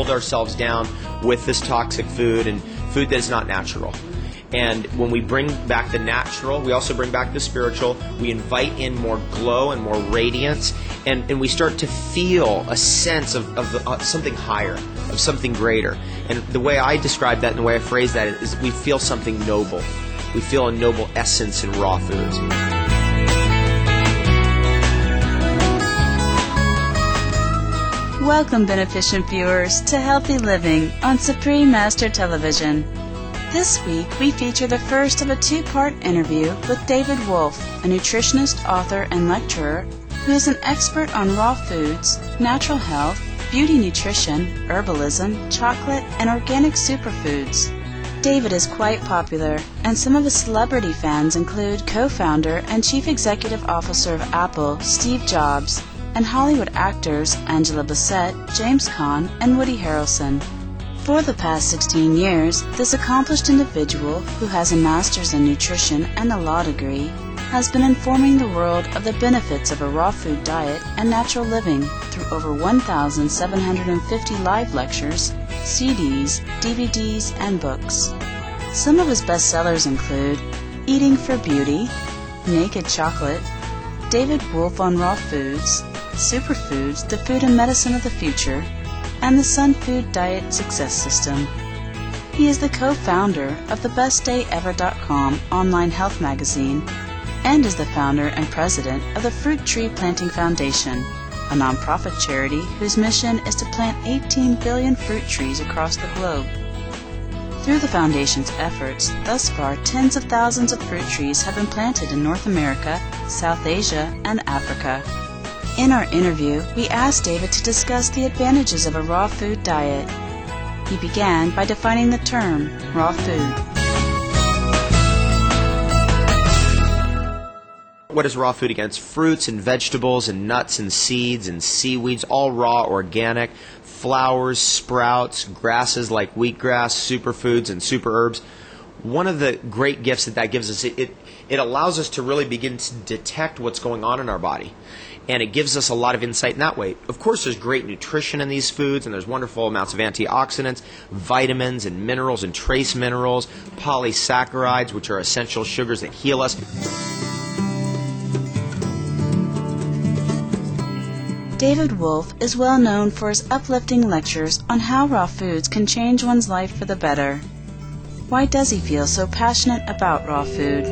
hold ourselves down with this toxic food and food that is not natural. And when we bring back the natural, we also bring back the spiritual. We invite in more glow and more radiance, and we start to feel a sense of something higher, of something greater. And the way I describe that and the way I phrase that is we feel something noble. We feel a noble essence in raw foods. Welcome, beneficent viewers, to Healthy Living on Supreme Master Television. This week, we feature the first of a two-part interview with David Wolf, a nutritionist, author, and lecturer who is an expert on raw foods, natural health, beauty nutrition, herbalism, chocolate, and organic superfoods. David is quite popular, and some of his celebrity fans include co-founder and chief executive officer of Apple, Steve Jobs, and Hollywood actors Angela Bassett, James Caan, and Woody Harrelson. For the past 16 years, this accomplished individual, who has a master's in nutrition and a law degree, has been informing the world of the benefits of a raw food diet and natural living through over 1,750 live lectures, CDs, DVDs, and books. Some of his bestsellers include Eating for Beauty, Naked Chocolate, David Wolf on Raw Foods, Superfoods, the Food and Medicine of the Future, and the Sun Food Diet Success System. He is the co-founder of the BestDayEver.com online health magazine and is the founder and president of the Fruit Tree Planting Foundation, a nonprofit charity whose mission is to plant 18 billion fruit trees across the globe. Through the foundation's efforts, thus far tens of thousands of fruit trees have been planted in North America, South Asia, and Africa. In our interview, we asked David to discuss the advantages of a raw food diet. He began by defining the term raw food. What is raw food? Against fruits and vegetables and nuts and seeds and seaweeds, all raw, organic, flowers, sprouts, grasses like wheatgrass, superfoods and super herbs. One of the great gifts that gives us, it allows us to really begin to detect what's going on in our body. And it gives us a lot of insight in that way. Of course, there's great nutrition in these foods, and there's wonderful amounts of antioxidants, vitamins and minerals and trace minerals, polysaccharides, which are essential sugars that heal us. David Wolf is well known for his uplifting lectures on how raw foods can change one's life for the better. Why does he feel so passionate about raw food?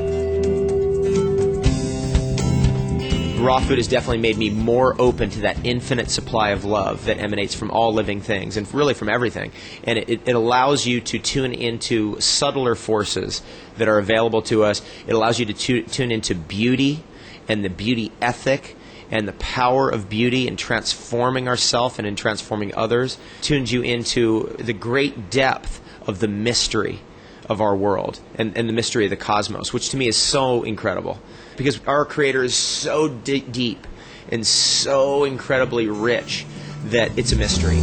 Raw food has definitely made me more open to that infinite supply of love that emanates from all living things and really from everything. And it allows you to tune into subtler forces that are available to us. It allows you to tune into beauty and the beauty ethic and the power of beauty in transforming ourselves and in transforming others. Tunes you into the great depth of the mystery of our world and the mystery of the cosmos, which to me is so incredible. Because our Creator is so deep and so incredibly rich that it's a mystery.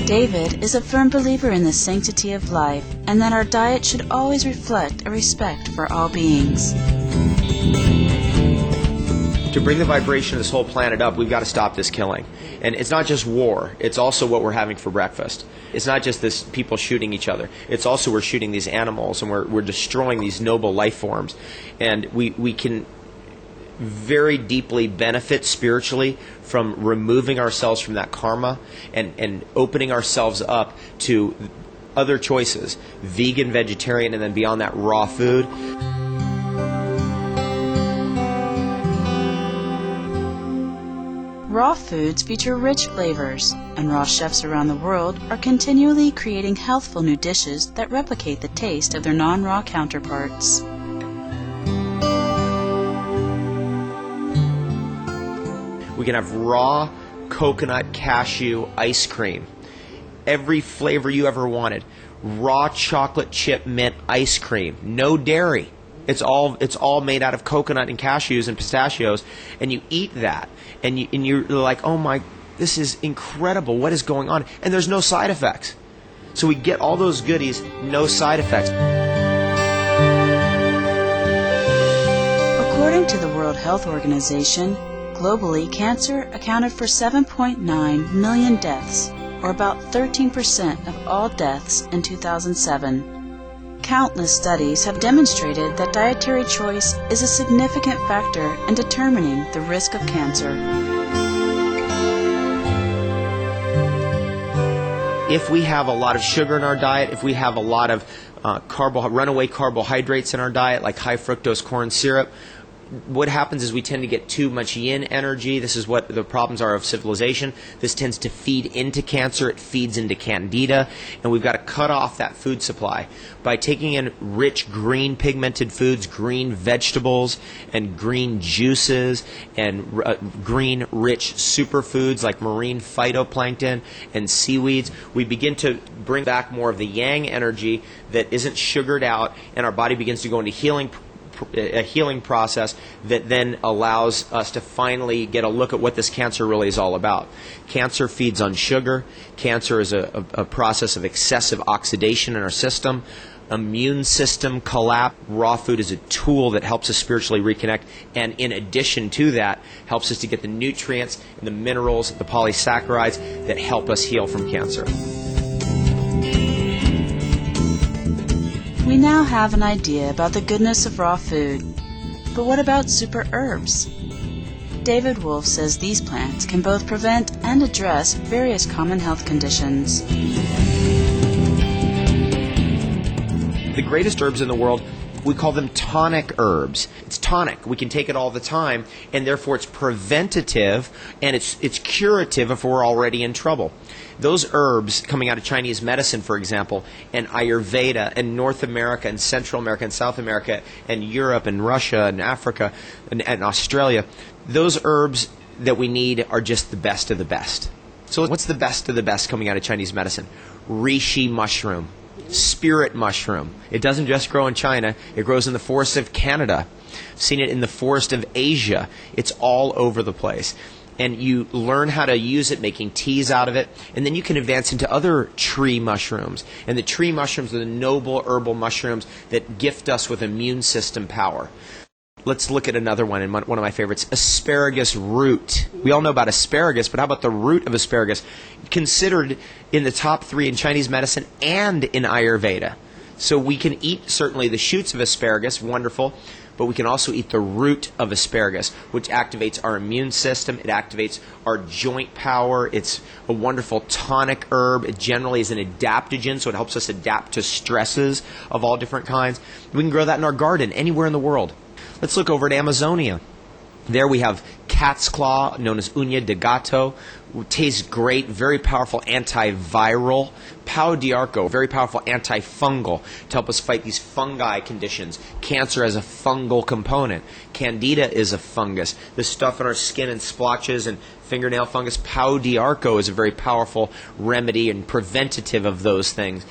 David is a firm believer in the sanctity of life and that our diet should always reflect a respect for all beings. To bring the vibration of this whole planet up, we've got to stop this killing. And it's not just war, it's also what we're having for breakfast. It's not just this people shooting each other. It's also we're shooting these animals and we're destroying these noble life forms. And we can very deeply benefit spiritually from removing ourselves from that karma and opening ourselves up to other choices, vegan, vegetarian, and then beyond that, raw food. Raw foods feature rich flavors, and raw chefs around the world are continually creating healthful new dishes that replicate the taste of their non-raw counterparts. We can have raw coconut cashew ice cream. Every flavor you ever wanted. Raw chocolate chip mint ice cream. No dairy. It's all made out of coconut and cashews and pistachios, and you eat that, and you're like, oh my, this is incredible. What is going on? And there's no side effects. So we get all those goodies, no side effects. According to the World Health Organization, Globally, cancer accounted for 7.9 million deaths, or about 13% of all deaths in 2007. Countless studies have demonstrated that dietary choice is a significant factor in determining the risk of cancer. If we have a lot of sugar in our diet, if we have a lot of runaway carbohydrates in our diet, like high fructose corn syrup, what happens is we tend to get too much yin energy. This is what the problems are of civilization. This tends to feed into cancer. It feeds into candida. And we've got to cut off that food supply by taking in rich green pigmented foods, green vegetables, and green juices, and green rich superfoods like marine phytoplankton and seaweeds. We begin to bring back more of the yang energy that isn't sugared out, and our body begins to go into a healing process that then allows us to finally get a look at what this cancer really is all about. Cancer feeds on sugar. Cancer is a process of excessive oxidation in our system. Immune system collapse. Raw food is a tool that helps us spiritually reconnect, and in addition to that, helps us to get the nutrients and the minerals, the polysaccharides that help us heal from cancer. We now have an idea about the goodness of raw food, but what about super herbs? David Wolf says these plants can both prevent and address various common health conditions. The greatest herbs in the world, we call them tonic herbs. It's tonic. We can take it all the time, and therefore it's preventative and it's curative if we're already in trouble. Those herbs coming out of Chinese medicine, for example, and Ayurveda, and North America, and Central America, and South America, and Europe, and Russia, and Africa, and Australia, those herbs that we need are just the best of the best. So what's the best of the best coming out of Chinese medicine? Reishi mushroom. Spirit mushroom. It doesn't just grow in China. It grows in the forests of Canada. I've seen it in the forest of Asia. It's all over the place. And you learn how to use it, making teas out of it, and then you can advance into other tree mushrooms. And the tree mushrooms are the noble herbal mushrooms that gift us with immune system power. Let's look at another one, and one of my favorites, asparagus root. We all know about asparagus, but how about the root of asparagus? Considered in the top 3 in Chinese medicine and in Ayurveda. So we can eat certainly the shoots of asparagus, wonderful, but we can also eat the root of asparagus, which activates our immune system. It activates our joint power. It's a wonderful tonic herb. It generally is an adaptogen, so it helps us adapt to stresses of all different kinds. We can grow that in our garden anywhere in the world. Let's look over at Amazonia. There we have cat's claw, known as uña de gato. Tastes great, very powerful antiviral. Pau d'arco, very powerful antifungal to help us fight these fungi conditions. Cancer has a fungal component. Candida is a fungus. The stuff in our skin and splotches and fingernail fungus. Pau d'arco is a very powerful remedy and preventative of those things.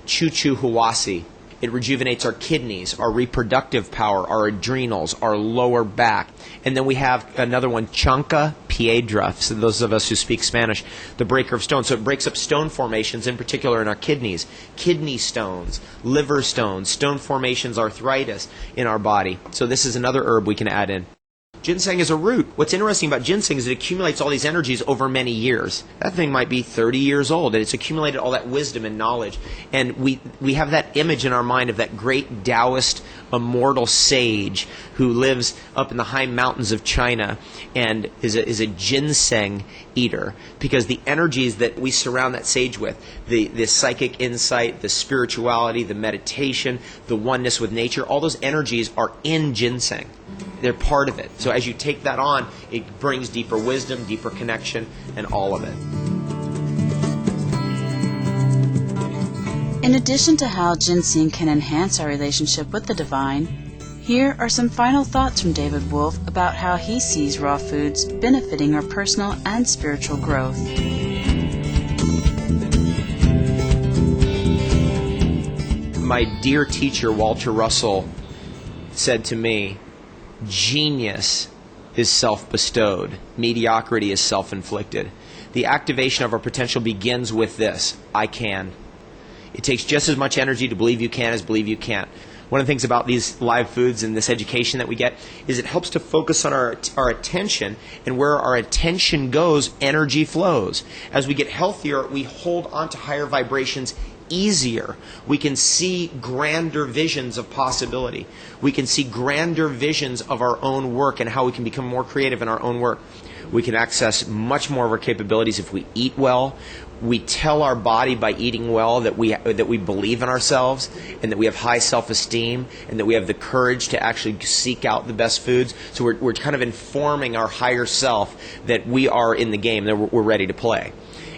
Chuchu huasi. It rejuvenates our kidneys, our reproductive power, our adrenals, our lower back. And then we have another one, Chanca piedra, so those of us who speak Spanish, the breaker of stones. So it breaks up stone formations, in particular in our kidneys. Kidney stones, liver stones, stone formations, arthritis in our body. So this is another herb we can add in. Ginseng is a root. What's interesting about ginseng is it accumulates all these energies over many years. That thing might be 30 years old, and it's accumulated all that wisdom and knowledge. And we have that image in our mind of that great Taoist immortal sage who lives up in the high mountains of China and is a ginseng eater, because the energies that we surround that sage with, the psychic insight, the spirituality, the meditation, the oneness with nature, all those energies are in ginseng. They're part of it. So as you take that on, it brings deeper wisdom, deeper connection, and all of it. In addition to how ginseng can enhance our relationship with the divine, here are some final thoughts from David Wolf about how he sees raw foods benefiting our personal and spiritual growth. My dear teacher, Walter Russell, said to me, genius is self-bestowed. Mediocrity is self-inflicted. The activation of our potential begins with this: I can. It takes just as much energy to believe you can as believe you can't. One of the things about these live foods and this education that we get is it helps to focus on our attention, and where our attention goes, energy flows. As we get healthier, we hold on to higher vibrations easier. We can see grander visions of possibility. We can see grander visions of our own work and how we can become more creative in our own work. We can access much more of our capabilities if we eat well. We tell our body by eating well that we believe in ourselves, and that we have high self-esteem, and that we have the courage to actually seek out the best foods. So we're kind of informing our higher self that we are in the game, that we're ready to play.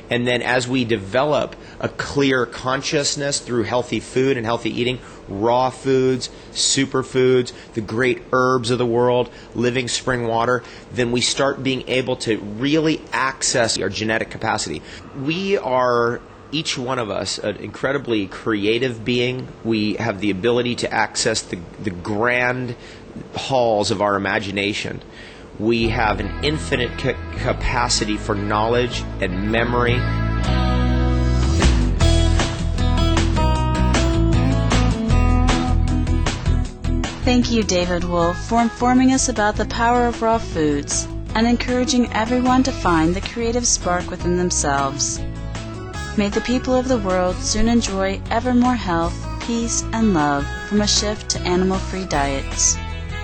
And then as we develop a clear consciousness through healthy food and healthy eating, raw foods, superfoods, the great herbs of the world, living spring water, then we start being able to really access our genetic capacity. We are, each one of us, an incredibly creative being. We have the ability to access the grand halls of our imagination. We have an infinite capacity for knowledge and memory. Thank you, David Wolf, for informing us about the power of raw foods and encouraging everyone to find the creative spark within themselves. May the people of the world soon enjoy ever more health, peace, and love from a shift to animal-free diets.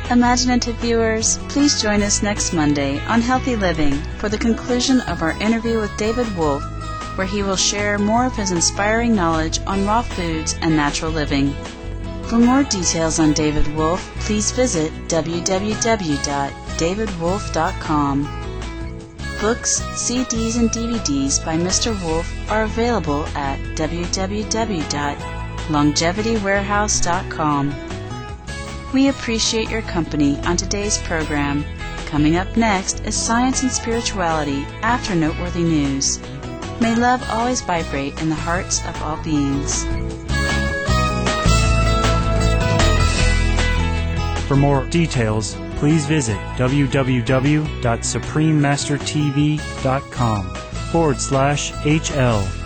Imaginative viewers, please join us next Monday on Healthy Living for the conclusion of our interview with David Wolf, where he will share more of his inspiring knowledge on raw foods and natural living. For more details on David Wolf, please visit www.davidwolf.com. Books, CDs, and DVDs by Mr. Wolf are available at www.longevitywarehouse.com. We appreciate your company on today's program. Coming up next is Science and Spirituality after Noteworthy News. May love always vibrate in the hearts of all beings. For more details, please visit www.suprememastertv.com/HL.